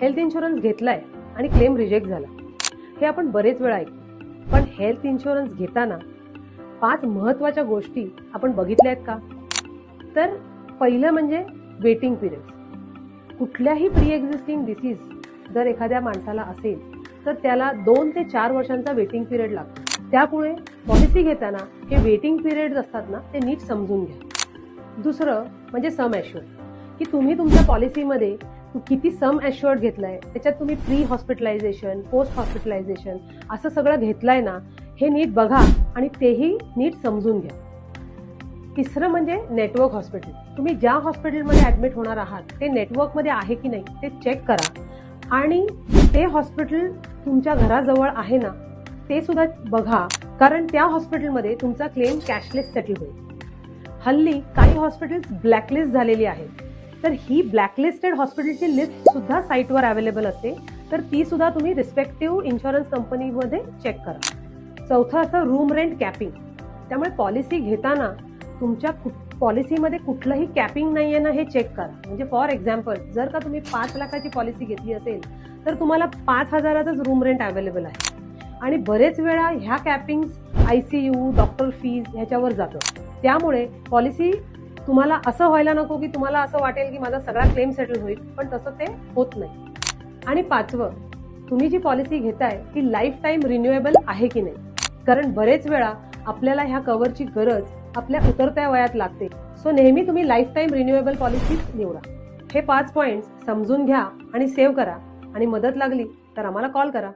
Health insurance घेतलाय आणि claim reject झाला, हे आपण बरेच वेळा ऐकतो. पण हेल्थ इन्शुरन्स घेताना 5 महत्वाच्या गोष्टी आपण बघितल्या आहेत का? तर पहिलं म्हणजे वेटिंग पिरियड. कुठल्याही प्री एक्झिस्टिंग डिसीज जर एखाद्या माणसाला असेल तर त्याला 2 ते 4 वर्षांचा वेटिंग पिरियड लागतो. त्यामुळे पॉलिसी घेताना हे वेटिंग पिरियड असतात ना, ते नीट समजून घ्या. दुसरं म्हणजे सम ॲश्युअर्ड, की तुम्ही तुमच्या पॉलिसीमध्ये किती सम ॲश्युअर्ड घेतलाय, त्याच्यात तुम्ही प्री हॉस्पिटलायझेशन, पोस्ट हॉस्पिटलायझेशन असं सगळं घेतलंय ना, हे नीट बघा आणि तेही नीट समजून घ्या. तिसरं म्हणजे नेटवर्क हॉस्पिटल. तुम्ही ज्या हॉस्पिटलमध्ये ॲडमिट होणार आहात ते नेटवर्कमध्ये आहे की नाही ते चेक करा आणि ते हॉस्पिटल तुमच्या घराजवळ आहे ना ते सुद्धा बघा, कारण त्या हॉस्पिटलमध्ये तुमचा क्लेम कॅशलेस सेटल होईल. हल्ली काही हॉस्पिटल्स ब्लॅकलिस्ट झालेली आहेत, तर ही ब्लॅकलिस्टेड हॉस्पिटलची लिस्ट सुद्धा साईटवर अवेलेबल असते, तर ती सुद्धा तुम्ही रिस्पेक्टिव्ह इन्शुरन्स कंपनीमध्ये चेक करा. चौथं असं रूम रेंट कॅपिंग. त्यामुळे पॉलिसी घेताना तुमच्या पॉलिसीमध्ये कुठलंही कॅपिंग नाहीये ना हे चेक करा. म्हणजे फॉर एक्झाम्पल, जर का तुम्ही 5 लाखाची पॉलिसी घेतली असेल तर तुम्हाला 5,000च रूम रेंट अवेलेबल आहे. आणि बरेच वेळा ह्या कॅपिंग ICU, डॉक्टर फीज ह्याच्यावर जातं. त्यामुळे पॉलिसी तुम्हाला असं व्हायला नको की तुम्हाला असं वाटेल की माझा सगळा क्लेम सेटल होईल, पण तसं ते होत नाही. आणि 5वं, तुम्ही जी पॉलिसी घेताय ती लाईफ टाईम रिन्युएबल आहे की नाही, कारण बरेच वेळा आपल्याला ह्या कव्हरची गरज आपल्या उतरत्या वयात लागते. सो नेहमी तुम्ही लाईफ टाईम रिन्युएबल पॉलिसी निवडा. हे 5 पॉइंट्स समजून घ्या आणि सेव्ह करा आणि मदत लागली तर आम्हाला कॉल करा.